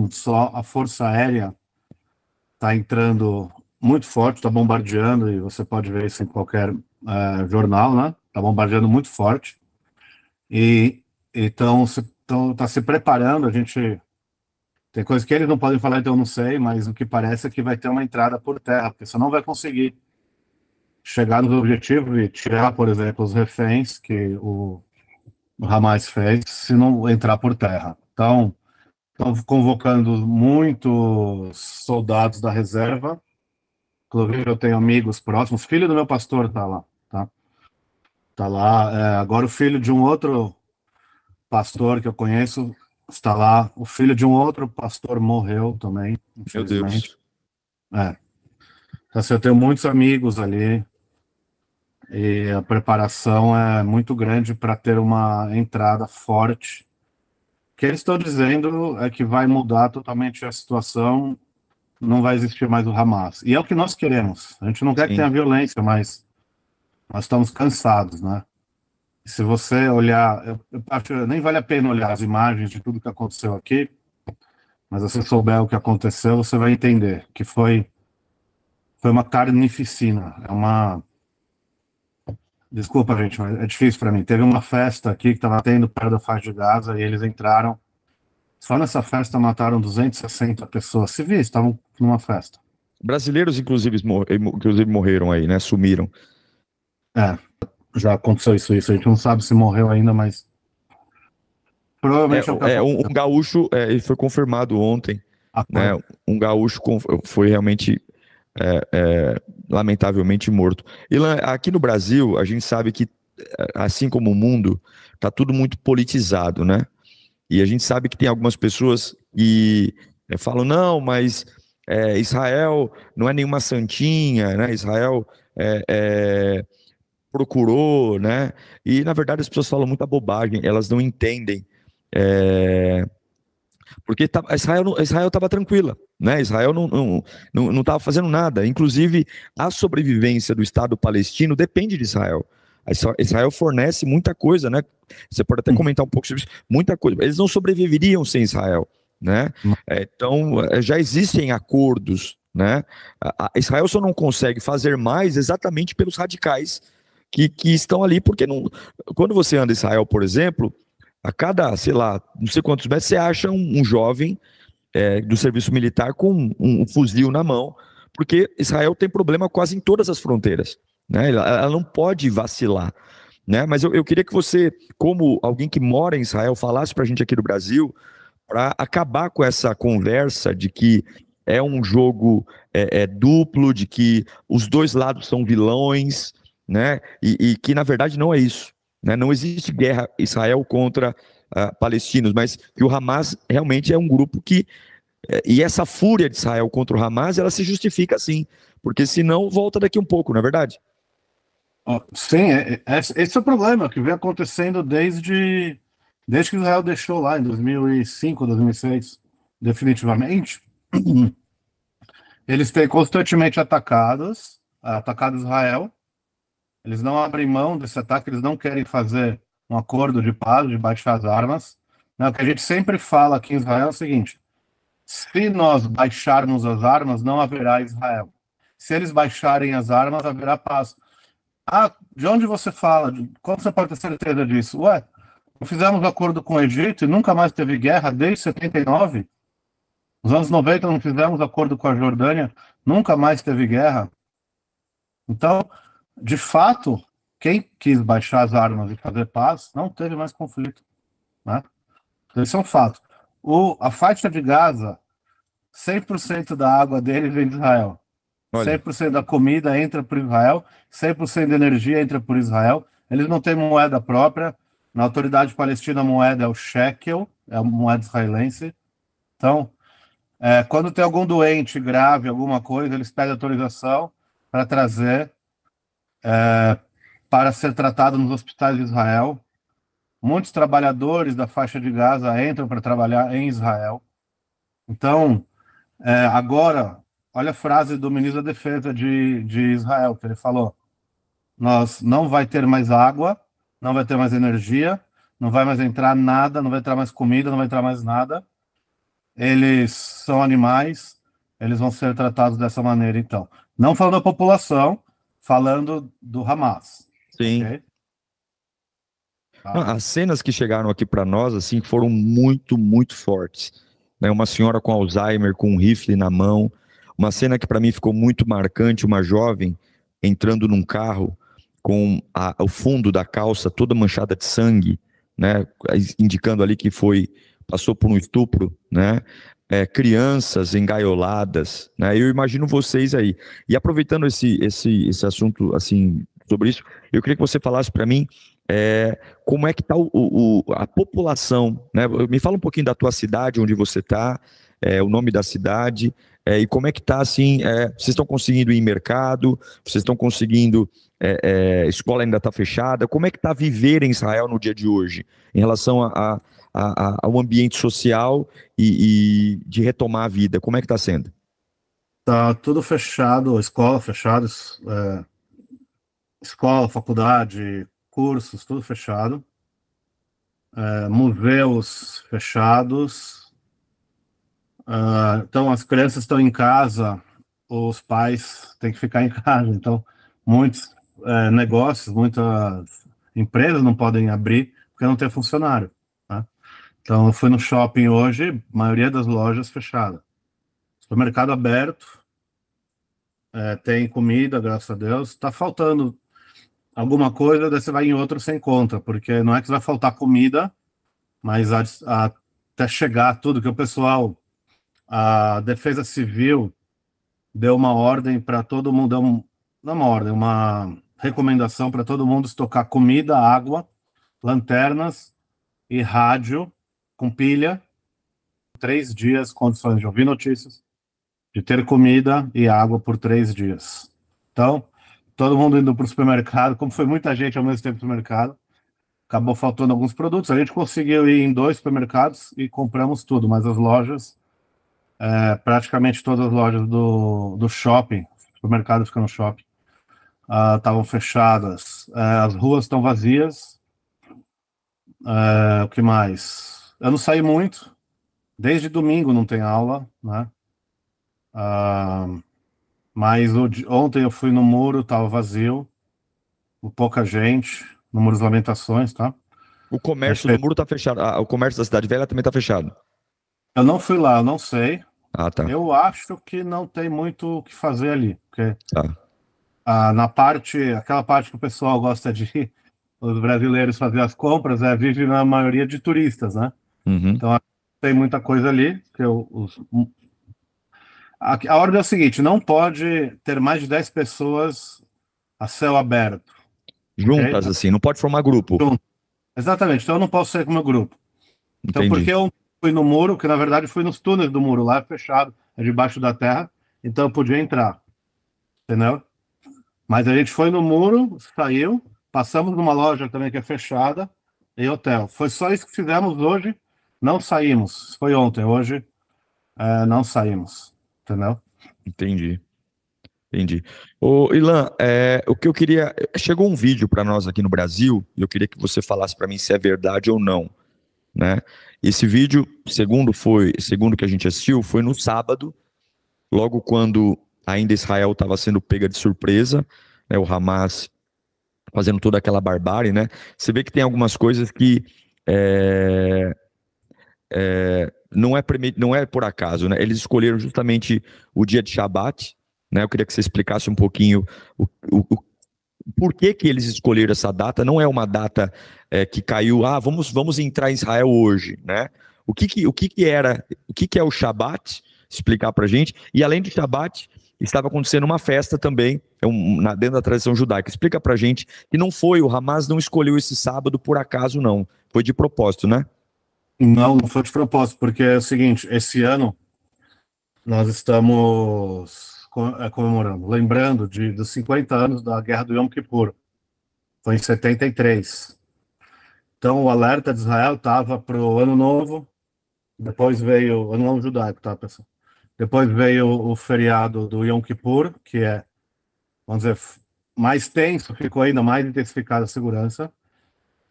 só a Força Aérea está entrando muito forte, está bombardeando, e você pode ver isso em qualquer jornal, né? Está bombardeando muito forte. E então está se preparando. A gente tem coisas que eles não podem falar, então eu não sei, mas o que parece é que vai ter uma entrada por terra, porque você não vai conseguir chegar nos objetivos e tirar, por exemplo, os reféns que o Hamas fez se não entrar por terra. Então, estão convocando muitos soldados da reserva. Inclusive, eu tenho amigos próximos. O filho do meu pastor está lá, tá? Tá lá. Agora, o filho de um outro pastor que eu conheço está lá. O filho de um outro pastor morreu também, Meu infelizmente. Deus. Então, assim, eu tenho muitos amigos ali e a preparação é muito grande para ter uma entrada forte. O que eles estão dizendo é que vai mudar totalmente a situação, não vai existir mais o Hamas. E é o que nós queremos. A gente não quer que Sim. tenha violência, mas nós estamos cansados, né? Se você olhar, eu acho que nem vale a pena olhar as imagens de tudo que aconteceu aqui, mas se você souber o que aconteceu, você vai entender que foi uma carnificina. Desculpa, gente, mas é difícil para mim. Teve uma festa aqui que estava tendo perto da faixa de Gaza e eles entraram. Só nessa festa mataram 260 pessoas civis, estavam numa festa. Brasileiros, inclusive morreram aí, né? Sumiram. Já aconteceu isso. A gente não sabe se morreu ainda, mas provavelmente é o que aconteceu. Um gaúcho, ele foi confirmado ontem, né? Um gaúcho foi realmente lamentavelmente morto. Ilan, aqui no Brasil, a gente sabe que, assim como o mundo, está tudo muito politizado, né? E a gente sabe que tem algumas pessoas que falam, não, mas Israel não é nenhuma santinha, né? Israel procurou, né? E, na verdade, as pessoas falam muita bobagem, elas não entendem. Porque Israel estava tranquila, né? Israel não estava fazendo nada. Inclusive, a sobrevivência do Estado palestino depende de Israel. Israel fornece muita coisa, né? Você pode até comentar um pouco sobre isso. Muita coisa. Eles não sobreviveriam sem Israel, né? Então, já existem acordos, né? Israel só não consegue fazer mais exatamente pelos radicais que estão ali, porque quando você anda em Israel, por exemplo, a cada, sei lá, não sei quantos metros, você acha um jovem do serviço militar com um fuzil na mão, porque Israel tem problema quase em todas as fronteiras, né? Ela não pode vacilar, né? Mas eu queria que você, como alguém que mora em Israel, falasse para a gente aqui do Brasil, para acabar com essa conversa de que é um jogo duplo, de que os dois lados são vilões, né? E que, na verdade, não é isso. Né? Não existe guerra Israel contra palestinos, mas que o Hamas realmente é um grupo que... E essa fúria de Israel contra o Hamas, ela se justifica assim, porque senão volta daqui um pouco, não é verdade? Sim, esse é o problema que vem acontecendo desde que Israel deixou lá em 2005, 2006, definitivamente. Eles têm constantemente atacado Israel. Eles não abrem mão desse ataque, eles não querem fazer um acordo de paz, de baixar as armas. Não, o que a gente sempre fala aqui em Israel é o seguinte: se nós baixarmos as armas, não haverá Israel. Se eles baixarem as armas, haverá paz. Ah, de onde você fala? Como você pode ter certeza disso? Ué, não fizemos acordo com o Egito e nunca mais teve guerra desde 79? Nos anos 90 não fizemos acordo com a Jordânia, nunca mais teve guerra. Então, de fato, quem quis baixar as armas e fazer paz não teve mais conflito, né? Isso é um fato. A faixa de Gaza, 100% da água deles vem de Israel. Olha, 100% da comida entra por Israel, 100% da energia entra por Israel. Eles não têm moeda própria. Na autoridade palestina, a moeda é o shekel, é a moeda israelense. Então, quando tem algum doente grave, alguma coisa, eles pedem autorização para trazer para ser tratado nos hospitais de Israel. Muitos trabalhadores da faixa de Gaza entram para trabalhar em Israel. Então, agora, olha a frase do ministro da Defesa de Israel, que ele falou: nós não vai ter mais água, não vai ter mais energia, não vai mais entrar nada, não vai entrar mais comida, não vai entrar mais nada. Eles são animais, eles vão ser tratados dessa maneira, então. Não falando da população, falando do Hamas. sim. Okay? Não, as cenas que chegaram aqui para nós, assim, foram muito, muito fortes. Né? Uma senhora com Alzheimer, com um rifle na mão. Uma cena que para mim ficou muito marcante, uma jovem entrando num carro com o fundo da calça toda manchada de sangue, né? Indicando ali que passou por um estupro, né? Crianças engaioladas, né? Eu imagino vocês aí. E aproveitando esse assunto, assim, sobre isso, eu queria que você falasse para mim como é que está a população, né? Me fala um pouquinho da tua cidade, onde você está, o nome da cidade, e como é que está, assim, vocês estão conseguindo ir em mercado, vocês estão conseguindo, escola ainda está fechada, como é que está viver em Israel no dia de hoje, em relação ao ambiente social e de retomar a vida, como é que está sendo? Tá tudo fechado, escola fechada, escola, faculdade, cursos, tudo fechado. Museus fechados. Então, as crianças estão em casa, os pais têm que ficar em casa. Então, muitos negócios, muitas empresas não podem abrir porque não tem funcionário. Tá? Então, eu fui no shopping hoje, maioria das lojas fechada. Supermercado aberto, tem comida, graças a Deus. Está faltando alguma coisa, daí você vai em outro sem conta, porque não é que vai faltar comida, mas até chegar tudo que o pessoal, a Defesa Civil deu uma ordem para todo mundo, não uma ordem, uma recomendação para todo mundo estocar comida, água, lanternas e rádio com pilha, 3 dias, condições de ouvir notícias, de ter comida e água por 3 dias. Então, todo mundo indo para o supermercado, como foi muita gente ao mesmo tempo no supermercado, acabou faltando alguns produtos. A gente conseguiu ir em 2 supermercados e compramos tudo, mas as lojas, praticamente todas as lojas do shopping, supermercado fica no shopping, estavam fechadas. As ruas estão vazias. O que mais? Eu não saí muito. Desde domingo não tem aula, né? Mas ontem eu fui no muro, estava vazio, pouca gente, no Muro das Lamentações, tá? O comércio do muro está fechado, o comércio da Cidade Velha também está fechado. Eu não fui lá, eu não sei. Ah, tá. Eu acho que não tem muito o que fazer ali, porque Tá. aquela parte que o pessoal gosta de ir, os brasileiros fazer as compras, vive na maioria de turistas, né? Uhum. Então tem muita coisa ali. A ordem é o seguinte: não pode ter mais de 10 pessoas a céu aberto. Juntas, Okay? assim, não pode formar grupo. Exatamente, então eu não posso sair com o meu grupo. Então, por que Entendi. eu fui no muro? Que na verdade fui nos túneis do muro, lá é fechado, é debaixo da terra, então eu podia entrar, entendeu? Mas a gente foi no muro, saiu, passamos numa loja também que é fechada, e hotel. Foi só isso que fizemos hoje, não saímos. Foi ontem, hoje não saímos, entendeu? Entendi. Entendi. Ô, Ilan, o que eu queria. Chegou um vídeo para nós aqui no Brasil, e eu queria que você falasse para mim se é verdade ou não, né? Esse vídeo, segundo que a gente assistiu, foi no sábado, logo quando ainda Israel estava sendo pega de surpresa, né? O Hamas fazendo toda aquela barbárie, né? Você vê que tem algumas coisas que é, não é por acaso, né? Eles escolheram justamente o dia de Shabat, né? Eu queria que você explicasse um pouquinho o por que que eles escolheram essa data. Não é uma data que caiu, vamos entrar em Israel hoje, né? O que que é o Shabat? Explicar para gente. E além do Shabat, estava acontecendo uma festa também, dentro da tradição judaica. Explica para gente que não foi, o Hamas não escolheu esse sábado por acaso, não. Foi de propósito, né? Não, não foi de propósito, porque é o seguinte, esse ano nós estamos comemorando, lembrando dos 50 anos da Guerra do Yom Kippur. Foi em 73. Então o alerta de Israel estava para o Ano Novo, depois veio o Ano Novo Judaico, tá, pessoal? Depois veio o feriado do Yom Kippur, que é, vamos dizer, mais tenso, ficou ainda mais intensificada a segurança.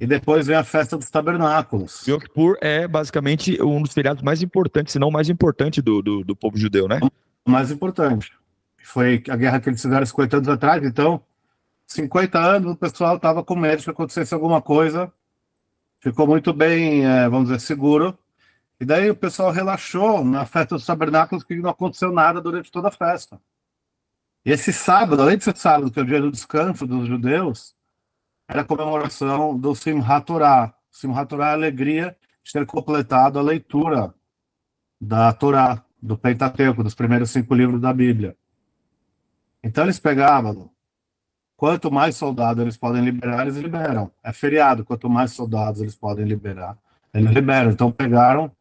E depois vem a festa dos tabernáculos. Yom Kippur é basicamente um dos feriados mais importantes, se não o mais importante do povo judeu, né? O mais importante. Foi a guerra que eles fizeram 50 anos atrás, então, 50 anos o pessoal estava com medo que acontecesse alguma coisa, ficou muito bem, vamos dizer, seguro. E daí o pessoal relaxou na festa dos tabernáculos, que não aconteceu nada durante toda a festa. E esse sábado, além de ser sábado, que é o dia do descanso dos judeus, era a comemoração do Simchat Torah. Simchat Torah é a alegria de ter completado a leitura da Torá, do Pentateuco, dos primeiros 5 livros da Bíblia. Então eles pegavam, quanto mais soldados eles podem liberar, eles liberam. É feriado, quanto mais soldados eles podem liberar, eles liberam. Então pegaram,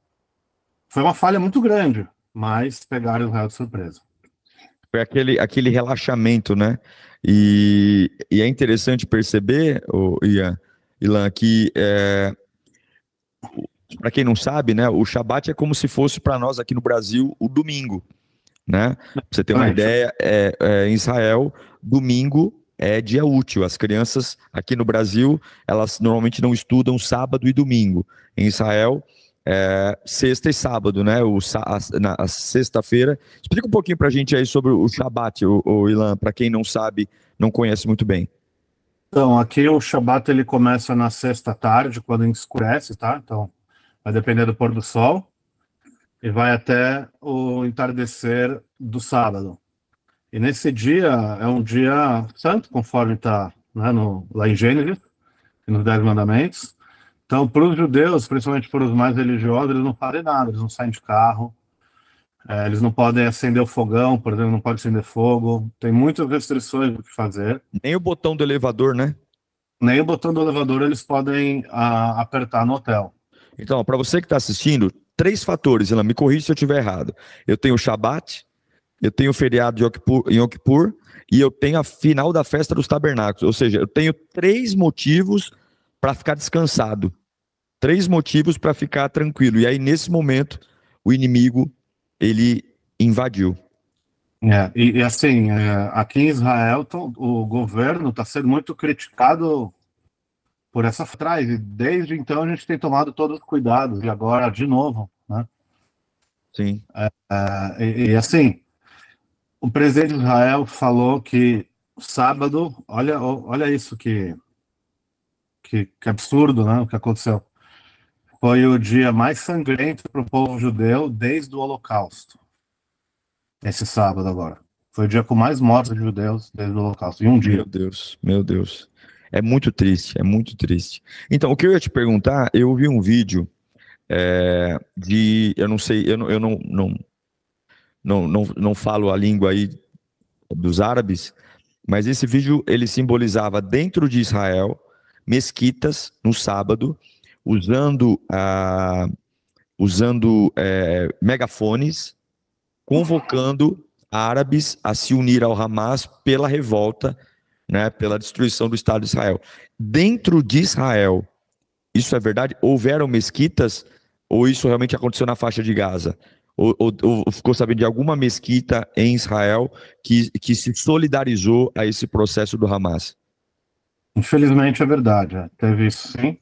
foi uma falha muito grande, mas pegaram Israel de surpresa. Foi aquele relaxamento, né? E é interessante perceber, Ilan, que para quem não sabe, né, o Shabat é como se fosse para nós aqui no Brasil o domingo, né? Pra você ter uma ideia, em Israel, domingo é dia útil. As crianças aqui no Brasil, elas normalmente não estudam sábado e domingo. Em Israel, sexta e sábado, né? Na sexta-feira. Explica um pouquinho pra gente aí sobre o Shabat, o Ilan, para quem não sabe, não conhece muito bem. Então, aqui o Shabat ele começa na sexta tarde, quando escurece, tá? Então, vai depender do pôr do sol e vai até o entardecer do sábado. E nesse dia é um dia santo, conforme está, né, lá em Gênesis, e nos Dez Mandamentos. Então, para os judeus, principalmente para os mais religiosos, eles não fazem nada, eles não saem de carro, eles não podem acender o fogão, por exemplo, não podem acender fogo, tem muitas restrições do que fazer. Nem o botão do elevador, né? Nem o botão do elevador eles podem apertar no hotel. Então, para você que está assistindo, 3 fatores, Ilan, me corrija se eu estiver errado. Eu tenho o Shabat, eu tenho o feriado de Yom Kippur e eu tenho a final da festa dos tabernáculos. Ou seja, eu tenho 3 motivos para ficar descansado. 3 motivos para ficar tranquilo. E aí, nesse momento, o inimigo, ele invadiu. E assim, aqui em Israel, o governo está sendo muito criticado por essa frase. E desde então a gente tem tomado todos os cuidados, e agora de novo, né? Sim. E assim, o presidente de Israel falou que sábado, olha isso que absurdo, né? O que aconteceu. Foi o dia mais sangrento para o povo judeu desde o Holocausto. Esse sábado agora. Foi o dia com mais mortes de judeus desde o Holocausto, em um Meu dia. Deus, meu Deus. É muito triste, é muito triste. Então, o que eu ia te perguntar, eu vi um vídeo eu não sei, eu não falo a língua aí dos árabes, mas esse vídeo ele simbolizava dentro de Israel mesquitas no sábado, usando, megafones, convocando árabes a se unir ao Hamas pela revolta, né, pela destruição do Estado de Israel. Dentro de Israel, isso é verdade? Houveram mesquitas ou isso realmente aconteceu na faixa de Gaza? Ou ficou sabendo de alguma mesquita em Israel que se solidarizou a esse processo do Hamas? Infelizmente é verdade, teve isso sim.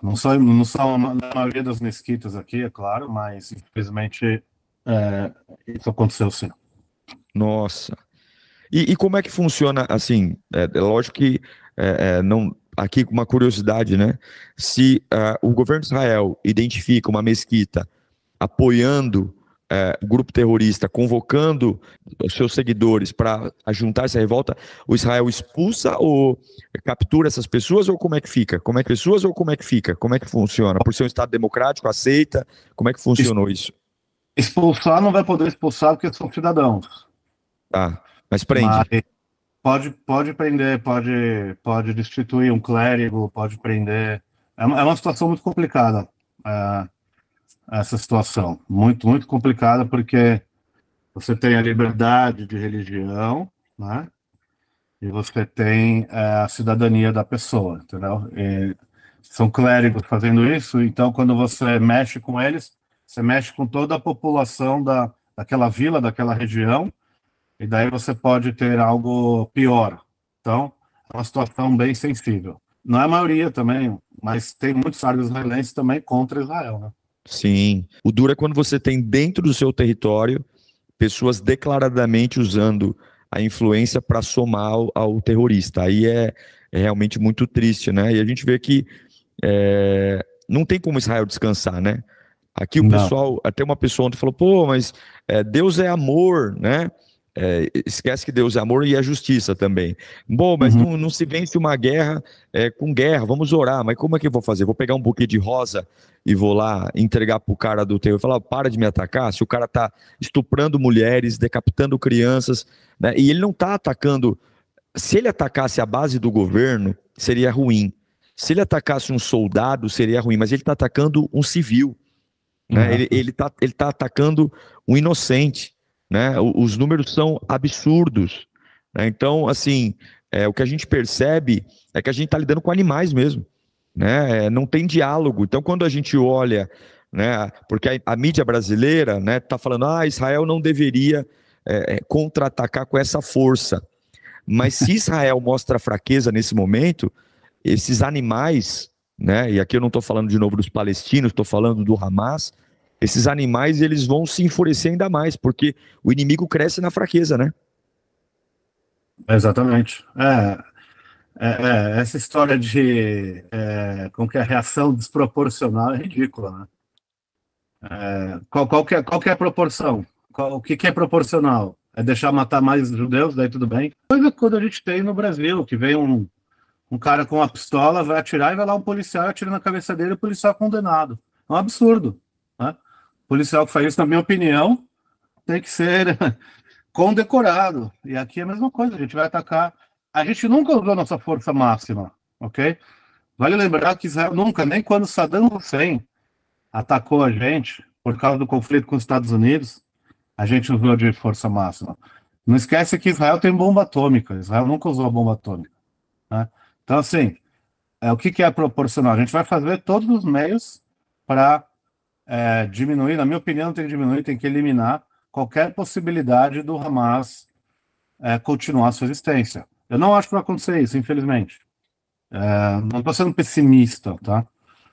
Não são na maioria das mesquitas aqui, é claro, mas infelizmente isso aconteceu sim. Nossa. E como é que funciona, assim, é lógico que não, aqui com uma curiosidade, né? Se o governo de Israel identifica uma mesquita apoiando o grupo terrorista, convocando os seus seguidores para juntar essa revolta, o Israel expulsa ou captura essas pessoas ou como é que fica? Como é que pessoas ou como é que fica? Como é que funciona? Por ser um Estado democrático, aceita? Como é que funcionou isso? Expulsar não vai poder expulsar porque são cidadãos. Tá, mas prende. Mas pode prender, pode destituir um clérigo, pode prender. É uma situação muito complicada, é, essa situação. Muito, muito complicada, porque você tem a liberdade de religião, né? E você tem a cidadania da pessoa, entendeu? E são clérigos fazendo isso, então quando você mexe com eles, você mexe com toda a população daquela vila, daquela região, e daí você pode ter algo pior. Então, é uma situação bem sensível. Não é a maioria também, mas tem muitos árabes israelenses também contra Israel, né? Sim. O duro é quando você tem dentro do seu território pessoas declaradamente usando a influência para somar ao terrorista. Aí é realmente muito triste, né? E a gente vê que não tem como Israel descansar, né? Aqui o Não. pessoal, até uma pessoa ontem falou, pô, mas Deus é amor, né? Esquece que Deus é amor e é justiça também. Bom, mas Uhum. não se vence uma guerra com guerra, vamos orar, mas como é que eu vou fazer? Vou pegar um buquê de rosa e vou lá entregar pro cara do terror e falar, para de me atacar, se o cara tá estuprando mulheres, decapitando crianças, né? E ele não tá atacando, se ele atacasse a base do governo, seria ruim. Se ele atacasse um soldado, seria ruim, mas ele está atacando um civil, né? É. Ele tá atacando um inocente, né? Os números são absurdos, né? Então, assim, o que a gente percebe é que a gente está lidando com animais mesmo, né? Não tem diálogo. Então, quando a gente olha, né? Porque a mídia brasileira, né, está falando, Israel não deveria contra-atacar com essa força. Mas se Israel mostra fraqueza nesse momento, esses animais, né? E aqui eu não estou falando de novo dos palestinos, estou falando do Hamas. Esses animais eles vão se enfurecer ainda mais, porque o inimigo cresce na fraqueza, né? Exatamente. Essa história de como que é a reação desproporcional é ridícula, né? Qual que é a proporção? O que é proporcional? É deixar matar mais judeus, daí tudo bem? Coisa quando a gente tem no Brasil, que vem um cara com uma pistola, vai atirar e vai lá um policial atira na cabeça dele, o policial é condenado. É um absurdo, né? O policial que faz isso, na minha opinião, tem que ser condecorado. E aqui é a mesma coisa, a gente vai atacar. A gente nunca usou nossa força máxima, ok? Vale lembrar que Israel nunca, nem quando Saddam Hussein atacou a gente por causa do conflito com os Estados Unidos, a gente usou de força máxima. Não esquece que Israel tem bomba atômica. Israel nunca usou bomba atômica, né? Então, assim, o que é proporcional? A gente vai fazer todos os meios para diminuir, na minha opinião, tem que diminuir, tem que eliminar qualquer possibilidade do Hamas continuar a sua existência. Eu não acho que vai acontecer isso, infelizmente. Não estou sendo pessimista, tá?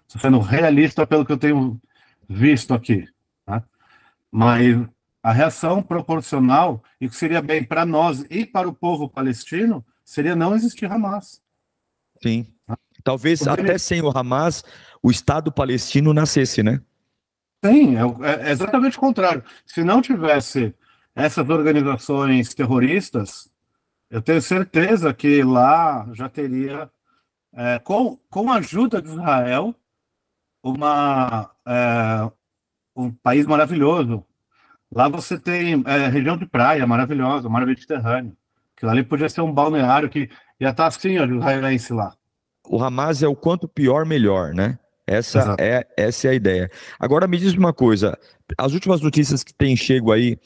Estou sendo realista pelo que eu tenho visto aqui, tá? Mas a reação proporcional, e que seria bem para nós e para o povo palestino, seria não existir Hamas. Sim. Talvez até sem o Hamas, o Estado palestino nascesse, né? Sim, é exatamente o contrário. Se não tivesse essas organizações terroristas, eu tenho certeza que lá já teria, com a ajuda de Israel, um país maravilhoso. Lá você tem região de praia maravilhosa, mar Mediterrâneo. Aquilo ali podia ser um balneário que ia estar assim, ó, israelense lá. o Hamas é o quanto pior, melhor, né? Essa Exato. é a ideia. Agora me diz uma coisa, as últimas notícias que têm chego aí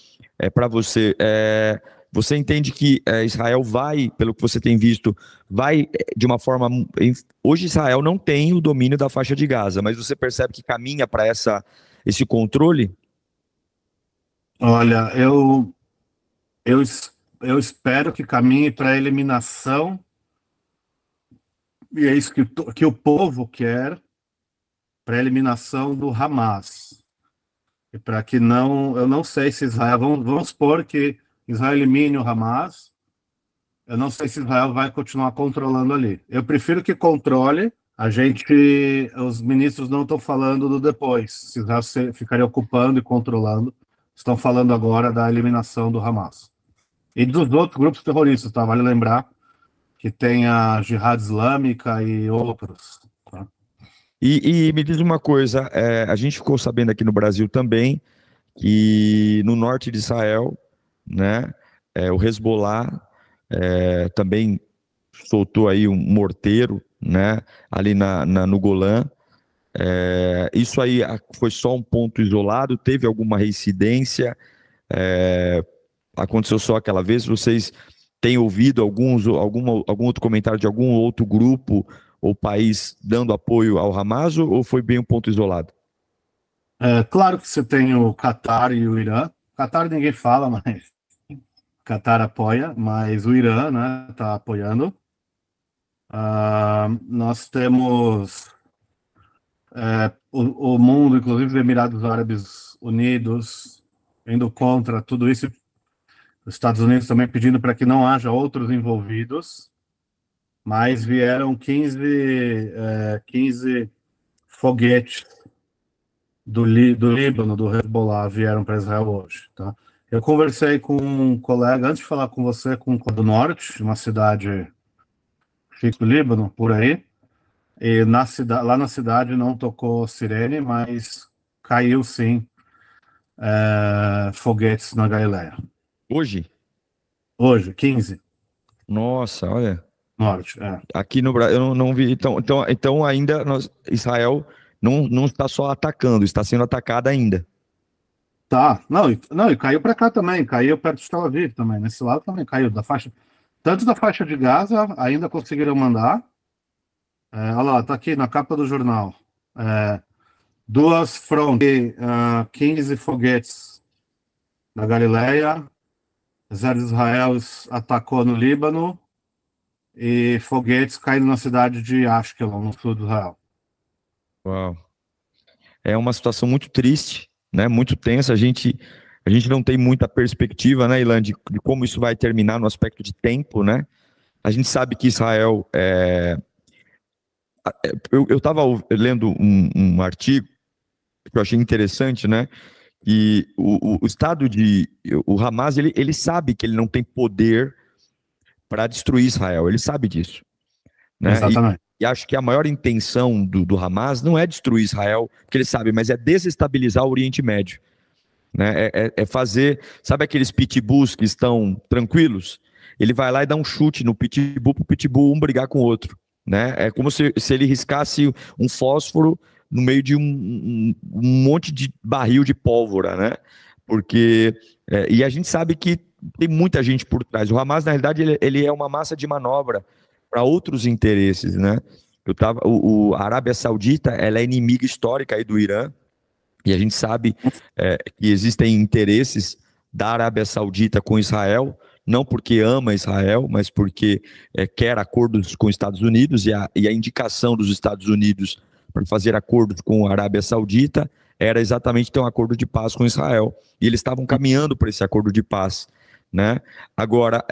para você, você entende que Israel vai, pelo que você tem visto, vai de uma forma... Hoje Israel não tem o domínio da faixa de Gaza, mas você percebe que caminha para esse controle? Olha, eu, es- eu espero que caminhe para a eliminação, e é isso que o povo quer, para a eliminação do Hamas. E para que não, eu não sei se Israel, vamos supor que Israel elimine o Hamas, eu não sei se Israel vai continuar controlando ali. Eu prefiro que controle, os ministros não estão falando do depois, se Israel ficaria ocupando e controlando, estão falando agora da eliminação do Hamas. E dos outros grupos terroristas, tá? Vale lembrar que tem a Jihad Islâmica e outros. Tá? E me diz uma coisa, a gente ficou sabendo aqui no Brasil também que no norte de Israel, né, o Hezbollah também soltou aí um morteiro, né, ali no Golã. Isso aí foi só um ponto isolado? Teve alguma reincidência? Aconteceu só aquela vez? Vocês têm ouvido algum outro comentário de algum outro grupo ou país dando apoio ao Hamas ou foi bem um ponto isolado? Claro que você tem o Catar e o Irã. Catar ninguém fala, mas Catar apoia, mas o Irã, né, está apoiando. Nós temos o mundo, inclusive os Emirados Árabes Unidos, indo contra tudo isso. Os Estados Unidos também pedindo para que não haja outros envolvidos, mas vieram 15 foguetes do Líbano, do Hezbollah, vieram para Israel hoje. Tá? Eu conversei com um colega, antes de falar com você, com um do norte, uma cidade fica do Líbano, por aí, e lá na cidade não tocou sirene, mas caiu sim foguetes na Galileia. Hoje? Hoje, 15. Nossa, olha. Norte, Aqui no Brasil, eu não vi. Então ainda Israel não está só atacando, está sendo atacada ainda. Tá, não, e caiu para cá também, caiu perto de Tel Aviv também, nesse lado também caiu, tanto da faixa de Gaza, ainda conseguiram mandar, olha lá, tá aqui na capa do jornal, duas frontes, 15 foguetes na Galileia, o exército de Israel atacou no Líbano, e foguetes caíram na cidade de Ashkelon, no sul de Israel. Uau. É uma situação muito triste, né? Muito tensa. A gente não tem muita perspectiva, né, Ilan, de como isso vai terminar no aspecto de tempo, né? A gente sabe que Israel eu estava lendo um artigo que eu achei interessante, né? E o Estado o Hamas, ele sabe que ele não tem poder para destruir Israel, ele sabe disso, né? Exatamente. E acho que a maior intenção do Hamas não é destruir Israel, porque ele sabe, mas é desestabilizar o Oriente Médio, né? É fazer, sabe aqueles pitbulls que estão tranquilos? Ele vai lá e dá um chute no pitbull para o pitbull um brigar com o outro, né? É como se ele riscasse um fósforo no meio de um monte de barril de pólvora, né? Porque e a gente sabe que tem muita gente por trás. O Hamas, na realidade, ele é uma massa de manobra para outros interesses, né? A Arábia Saudita, ela é inimiga histórica aí do Irã, e a gente sabe que existem interesses da Arábia Saudita com Israel, não porque ama Israel, mas porque quer acordos com os Estados Unidos, e a indicação dos Estados Unidos para fazer acordos com a Arábia Saudita era exatamente ter um acordo de paz com Israel. E eles estavam caminhando para esse acordo de paz, né? Agora,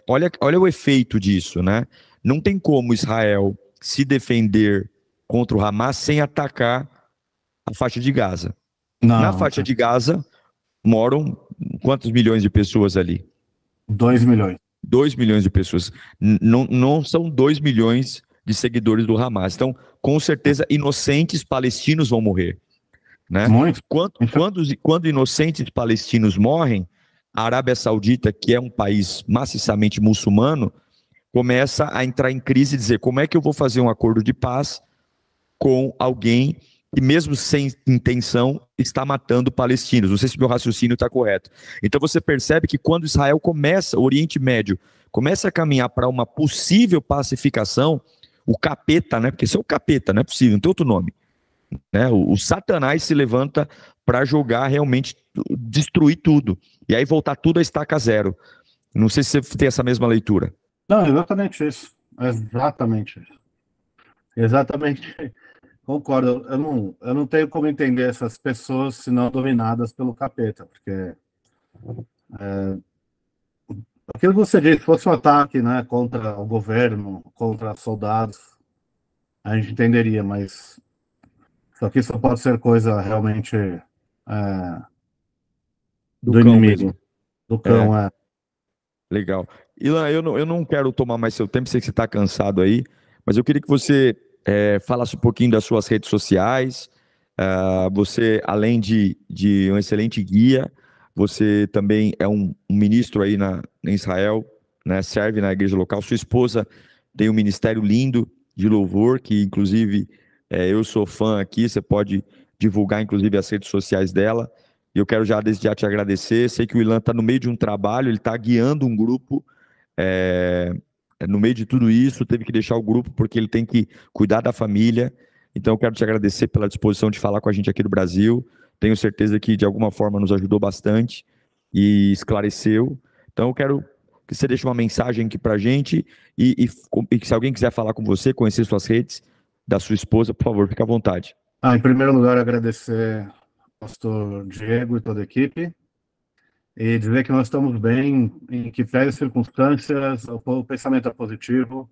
olha o efeito disso, né? Não tem como Israel se defender contra o Hamas sem atacar a faixa de Gaza. Na faixa de Gaza moram quantos milhões de pessoas ali? 2 milhões. 2 milhões de pessoas. Não são 2 milhões de seguidores do Hamas. Então, com certeza, inocentes palestinos vão morrer, né? Muito. Quando inocentes palestinos morrem, a Arábia Saudita, que é um país maciçamente muçulmano, começa a entrar em crise e dizer: como é que eu vou fazer um acordo de paz com alguém que, mesmo sem intenção, está matando palestinos? Não sei se meu raciocínio está correto. Então você percebe que quando Israel começa, o Oriente Médio começa a caminhar para uma possível pacificação, o capeta, né? Porque esse é o capeta, não é possível, não tem outro nome, né? O Satanás se levanta para jogar, realmente destruir tudo, e aí voltar tudo a estaca zero. Não sei se você tem essa mesma leitura. Não, exatamente isso. Exatamente isso. Exatamente. Concordo. Eu não tenho como entender essas pessoas se não dominadas pelo capeta, porque aquilo que você disse, se fosse um ataque, né, contra o governo, contra soldados, a gente entenderia, mas isso aqui só pode ser coisa realmente Do do cão mesmo. inimigo, do É, cão. legal. Ilan, eu não quero tomar mais seu tempo, sei que você está cansado aí, mas eu queria que você falasse um pouquinho das suas redes sociais. Você, além de um excelente guia, você também é um ministro aí em Israel, né? Serve na igreja local. Sua esposa tem um ministério lindo de louvor, que inclusive eu sou fã aqui. Você pode divulgar, inclusive, as redes sociais dela. E eu quero já desde já te agradecer. Sei que o Ilan está no meio de um trabalho, ele está guiando um grupo. é, no meio de tudo isso, teve que deixar o grupo porque ele tem que cuidar da família. Então, eu quero te agradecer pela disposição de falar com a gente aqui do Brasil. Tenho certeza que, de alguma forma, nos ajudou bastante e esclareceu. Então, eu quero que você deixe uma mensagem aqui para a gente e se alguém quiser falar com você, conhecer suas redes, da sua esposa, por favor, fique à vontade. Em primeiro lugar, agradecer ao pastor Diego e toda a equipe, e dizer que nós estamos bem, em que pese as circunstâncias, o pensamento é positivo.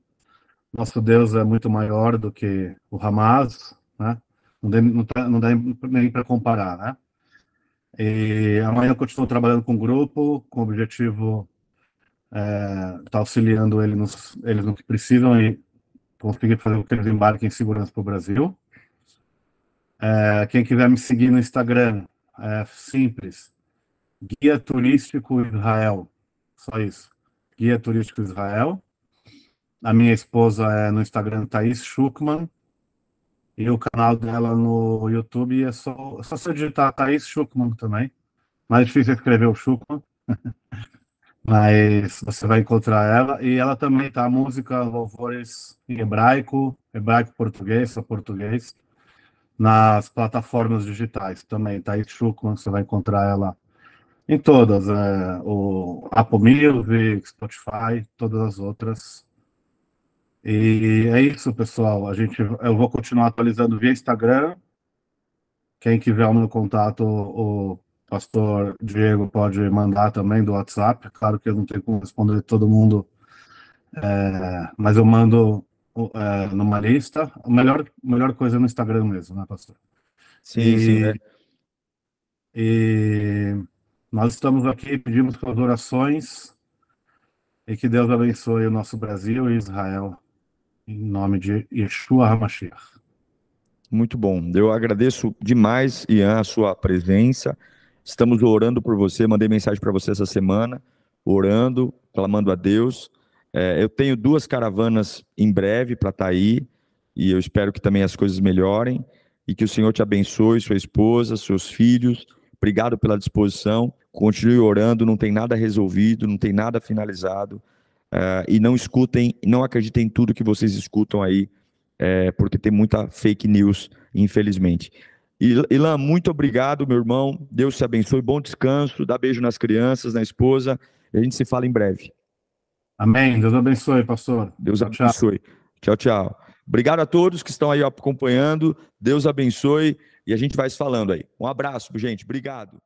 Nosso Deus é muito maior do que o Hamas, né? Não dá nem para comparar, né? E amanhã eu continuo trabalhando com o grupo, com o objetivo estar auxiliando eles no que precisam e conseguir fazer com que eles embarquem em segurança para o Brasil. Quem quiser me seguir no Instagram, é simples, Guia Turístico Israel, só isso, Guia Turístico Israel. A minha esposa é no Instagram, Thaís Schuckmann, e o canal dela no YouTube é só você digitar Thaís Schuckmann também. Mais difícil é escrever o Schuckmann, mas você vai encontrar ela. E ela também tá música, louvores em hebraico, hebraico-português, só português, nas plataformas digitais também. Thaís Schuckmann, você vai encontrar ela em todas, o Apple Music, Spotify, todas as outras. E é isso, pessoal. Eu vou continuar atualizando via Instagram. Quem quiser o meu contato, o pastor Diego pode mandar também do WhatsApp. Claro que eu não tenho como responder todo mundo, mas eu mando numa lista. A melhor coisa é no Instagram mesmo, né, pastor? Sim, sim. E, e nós estamos aqui, pedimos suas orações e que Deus abençoe o nosso Brasil e Israel, em nome de Yeshua HaMashiach. Muito bom. Eu agradeço demais, Ian, a sua presença. Estamos orando por você. Mandei mensagem para você essa semana, orando, clamando a Deus. Eu tenho 2 caravanas em breve para estar aí, e eu espero que também as coisas melhorem e que o Senhor te abençoe, sua esposa, seus filhos. Obrigado pela disposição. Continue orando. Não tem nada resolvido, não tem nada finalizado. E não escutem, não acreditem em tudo que vocês escutam aí, porque tem muita fake news, infelizmente. Ilan, muito obrigado, meu irmão. Deus te abençoe. Bom descanso. Dá beijo nas crianças, na esposa. E a gente se fala em breve. Amém. Deus abençoe, pastor. Deus Tchau, tchau. abençoe. Tchau, tchau. Obrigado a todos que estão aí acompanhando. Deus abençoe. E a gente vai se falando aí. Um abraço, gente. Obrigado.